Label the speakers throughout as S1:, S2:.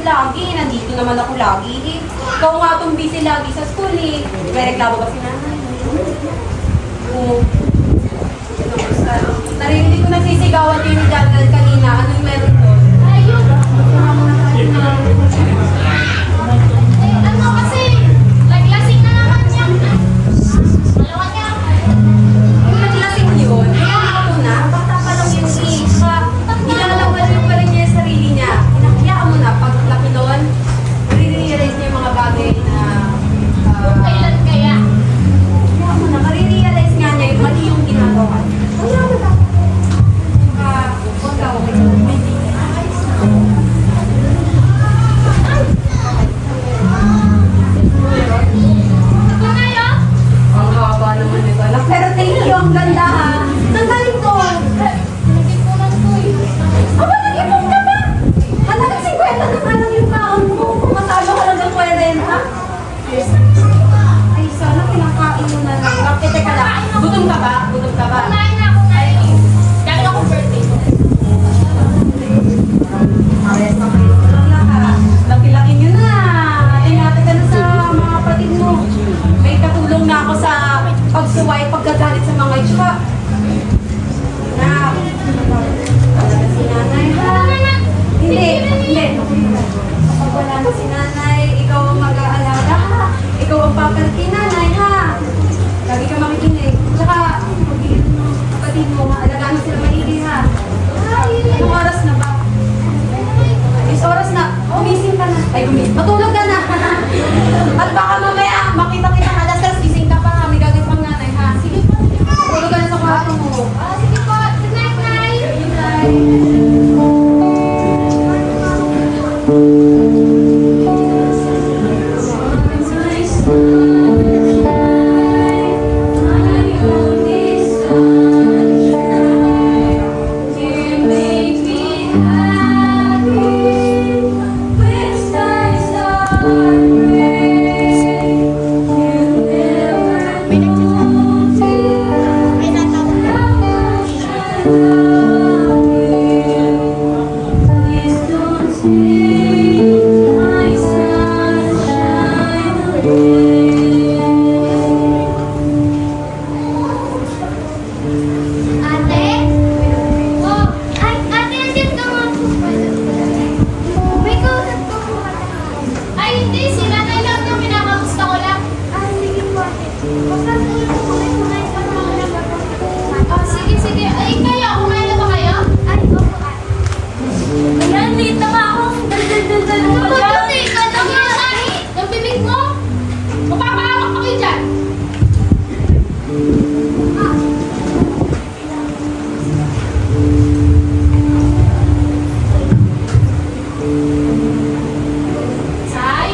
S1: lagi. Nandito naman ako lagi. Ikaw nga itong busy lagi sa school eh. May reklamo ba si nanay? Oo. Narinig ko nagsisigawan kayo ni Janel kanina. Anong meron doon?
S2: Ayun. Ano kasi, naglasing na naman niya. Dalawa niya.
S1: Yung naglasing yun, kaya ako na, bata pa lang yung ilalaban yung pa rin niya yung sarili niya. Hinakayaan mo na, pag laki doon, marirealize niya yung mga bagay na
S2: Kailan kaya?
S1: hayaan mo na, marirealize nga niya yung mali yung ginagawa. Hayaan mo na. Huwag ka, okay ka lang.
S2: Ito ngayon?
S1: Ang haba naman nito. Anak, pero thank you, ang ganda ha. Ang galing ko.
S2: Nag-ipunan ko eh.
S1: Aba, nag-ipon ka ba? Halagang 50 na nga lang yung kaon mo. Kung matalo ka lang ng 40. Ay, sana pinakain mo na lang. Bakit, teka lang. Gutom ka ba? Gutom ka ba?
S2: Kumain na ako ngayon. Dahil ako birthday ko.
S1: Parehas na kayo. Wala ka. Laki-laki nyo na. Ingatan ka na sa mga kapatid mo. May katulong na ako sa pagsuway, pagkagalit sa mga itsura. Na, talaga si nanay ha. Hindi. Kapag wala na si nanay, ikaw ang mag-aalaga ha. Ikaw ang papal kay nanay ha. Lagi ka makikinig. Tsaka, pag-iinom ng kapatid mo, maalagaan mo sila maigi ha. Anong oras na ba? Is oras na. Umising ka na. Ay, matulog ka na. At baka mamaya, makita-kita ka alas 3, gising ka pa ha. May gagawin pang nanay ha. Sige pa. Tulog ka na sa kwarto mo.
S2: Sige po. Good night, Nay.
S1: Good night.
S2: Ay, natawag. Ate? Oh, ay, ate, andyan ka nga po. May kausap ko po. Ay, hindi. Si nanay lang yung pinakagusto ko lang. Ay, sige po, ate. Magkatuloy po kayo. Kumain pa naman ako ng Oh, sige, sige. Ay, kayo. Kumain na ba kayo? Ay, opo, ate.
S1: Ayan, late na nga ako. Dal-dal-dal-dal mo pa dyan.
S2: Mabuti ka lang yung lahi. Yung bibig mo. Mapapahamak pa kayo dyan. Sai?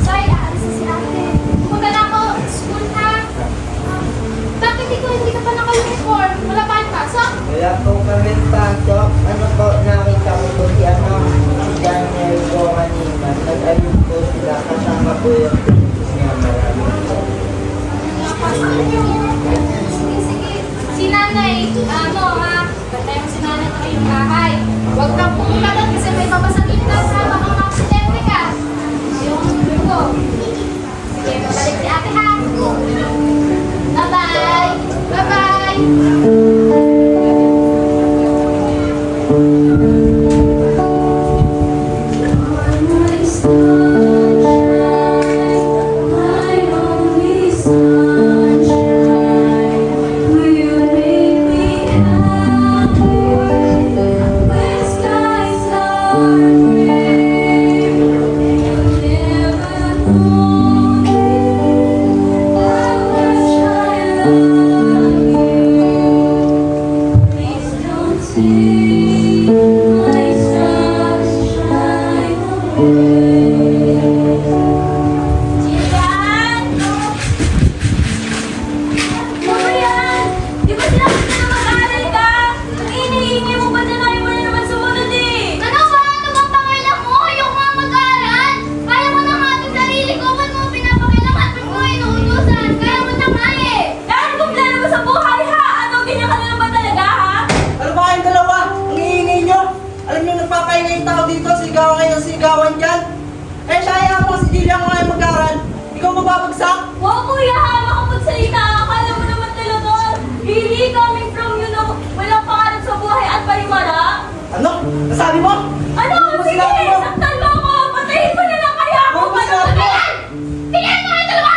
S2: Sai, aalis na si ate. Pumunta na ako. School ha. Bakit ikaw hindi ka pa naka-uniform? Wala pa ang pasok?
S3: Wala po kami pasok. Ano po, nakita ko po si Daniel po kanina. Nag-ayun po sila kasama po yung princess niya. Maraming po.
S2: Sige, sige. Si nanay, ano ha? Bantay mo si nanay na kayong bahay. Huwag kang pumunta doon kasi may babasagin na sa baka maksidente ka. Yung ko. Sige, babalik si ate ha. Bye-bye. Bye-bye.
S3: Ano ba kayong dalawa? Ang iingay nyo? Alam nyo, nagpapahinga yung tao dito. Sigaw kayo ng sigaw. Sabi mo?
S1: Ano?
S3: Ano
S1: Sige,
S3: sinabi mo?
S1: saktan mo ako! Patayin mo na lang kaya ako!
S3: Ano sinabi mo?
S2: Tingnan mo kayo dalawa!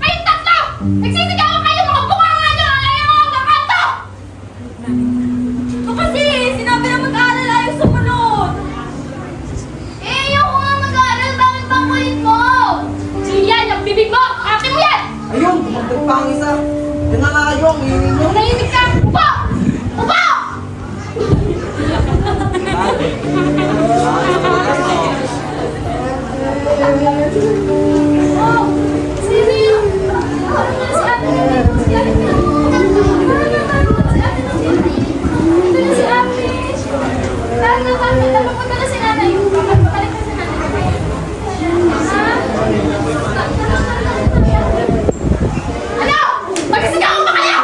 S2: Kayong tatlo! Nagsisigawan kayo mga bunganga nyo! Alayo mga kakanto!
S1: Ito kasi, sinabi na mag-aaral ayaw sumunod!
S2: Eh, ayoko nga mag-aaral. Bakit bang kulit mo? Yan, yung bibig mo! Ate mo yan!
S3: Ayun, dumagdag pa ang isa. Yan na nga yung hihingi mo.
S2: Nahimik ka! Upo! Upo! Oh, sino yun? Ano na si ate nito? Si ate nito. Si ate nito. Ito na si ate. Papunta na si nanay. Balik na si nanay. Ano? Magsigaw ba kayo?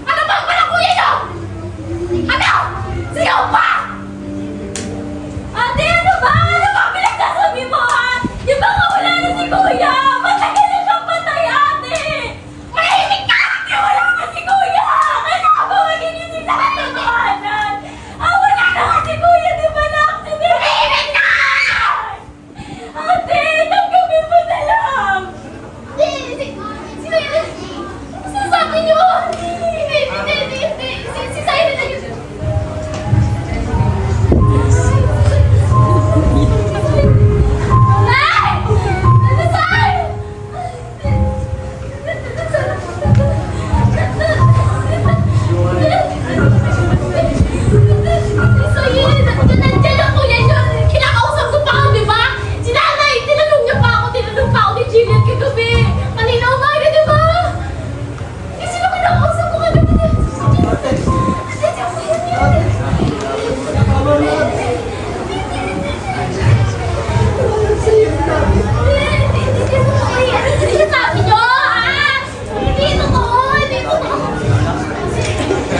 S2: Ano bang panakuya nyo? Ano? Sigaw pa!
S1: Ate, ano ba? Ano ba pinagsasabi mo, ha? Di ba nga wala na si Kuya? Matagal na siyang patay, ate!
S2: Manahimik ka!
S1: Di wala na si Kuya! Kaya ka ba magigising sa katotohanan? Wala na nga si Kuya, di ba na-accident?
S2: Manahimik ka!
S1: Ate, tanggapin mo na lang!
S2: Sino yun? Ano sinasabi niyo? Hindi. Si Siren na yun. Nay! Ano sa'yo? So yun, nandiyan yung kuya niyo. Kinakausap ko pa ako, di ba? Si nanay, tinanong pa ako ni Jillian kagabi. Kanina umaga, di ba? Eh, sino kinakausap ko kagabi? Si kuya niya. Ano sinasabi niyo, ha? Hindi totoo, hindi totoo.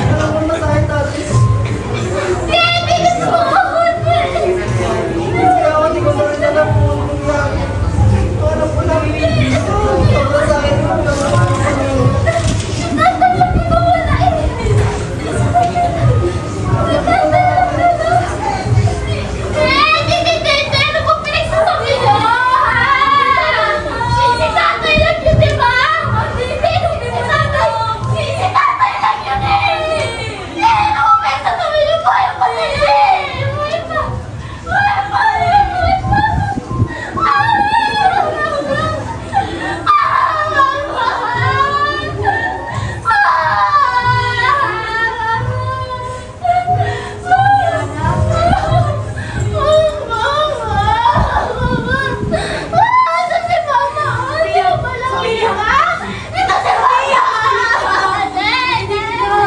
S3: Alam mo masakit ate.
S2: Hindi totoo.
S3: Kaya ako di ko na rin alam kung nangyari. Parang ko lang. Sobrang sakit mo naman.
S2: Tatalagin ko wala eh. Hindi. Ano po pinagsasabi niyo? Si tatay lang yun, di ba? Hindi, si tatay. Si tatay lang yun eh. Ano po pinagsasabi niyo? Buhay pa rin eh. Buhay pa rin.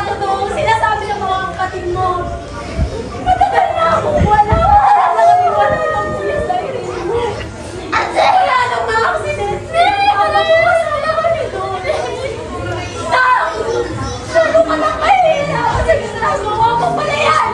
S1: Totoo, sinasabi ng mga kapatid mo. Matagal na akong wala. Wala na kami wala ng Kuya sa irin mo. Wala nang mga aksidente. Alam mo, wala kami doon. Salo ka na kayo. Kasi ginagawa mo pala yan.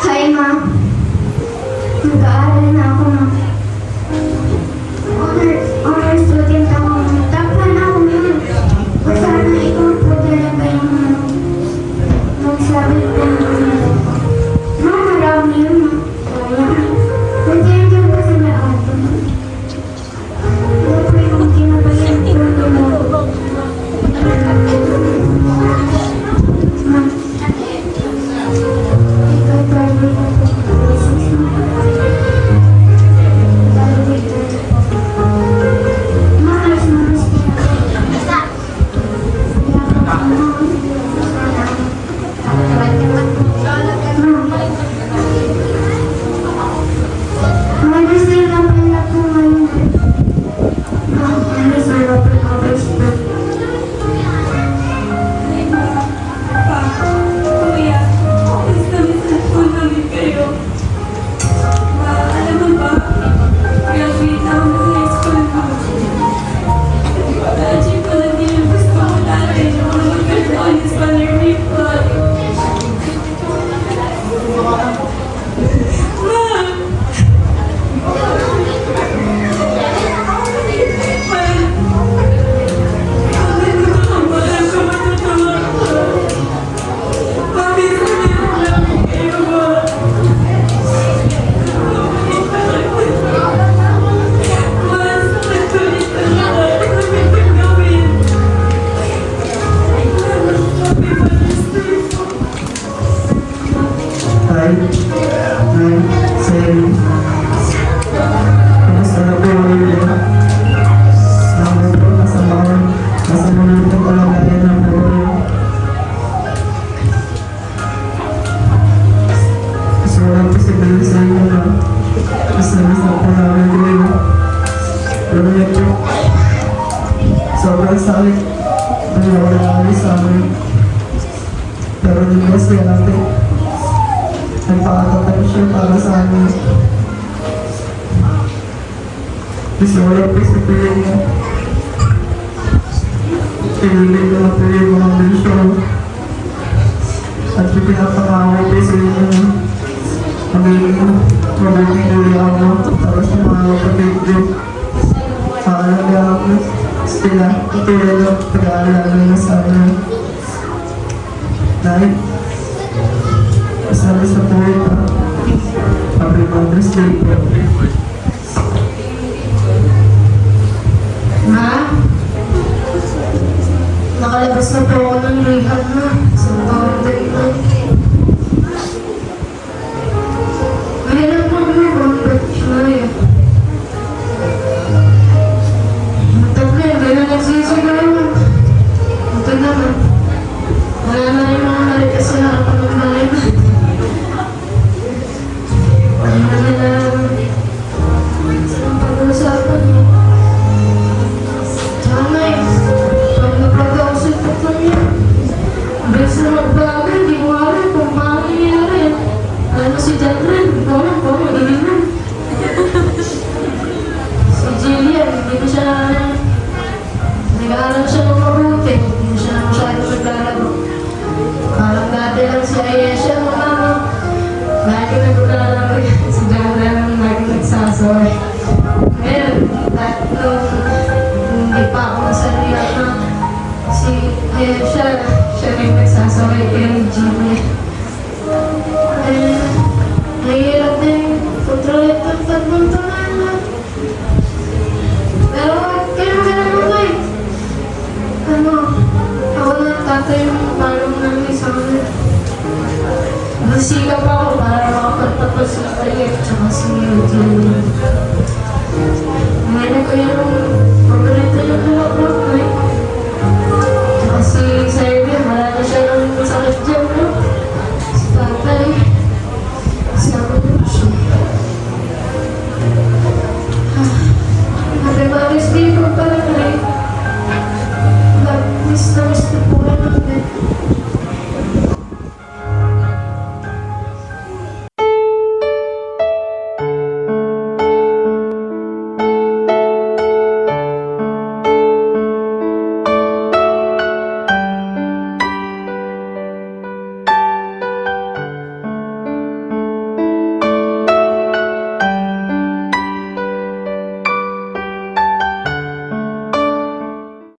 S2: Hi, Ma. Mag-aaral na ako, Ma.
S4: Kamusta na po ulit yun? Naman po, nasa muli po kalagayan ng buhay. Kasi walang posible sa inyo na mas na po namin din. Pero yun po, sobrang sakit. Ano wala kami sa amin. Pero di ba siya natin? Nagpakatatag siya para sa amin. Kasi wala po sa piling niya. Pinili ko na po yung mga milisyon. At pinapangako po sa inyo. Magiging uwi ako para sa mga kapatid ko. Paalagaan ko sila. Katulad ng pag-aalala na sa amin. Dahil kasama sa po ito. Happy Mother's Day po.
S5: Ma? Nakalabas na po ako ng rehab na. Sa boundary na. Mahirap po kami boundary na eh. Matag na, hindi na nagsisigaw. Matag na na. Wala na yung mga narikas sa harapan ng bahay na. Wala na nila ang pag-uusapan niya. Sanay, pag napag-ausap ko pa niya, bes na magbago, hindi ko alam kung paano nangyari. Ano si Janren, parang ininom. Si Jillian, hindi ko siya nag-aaral siya ng mabuti, hindi ko siya masyadong naglalaro. Parang dati lang si Ayesha, mama. Lagi naglalaro yan. Si Janren, lagi nagsasaway. Ngayon, hindi pa ako masaliya na si Ayesha, siya rin nagsasaway kay Jimmy. Nahihirap din kontrolin ng tatlong tanan. Pero kaya ganun mo eh. Ako na tatay yung parang namin sa akin. Nasikap ako para makapagtapos sa kanya tsaka si Jimmy. Ngayon ko yung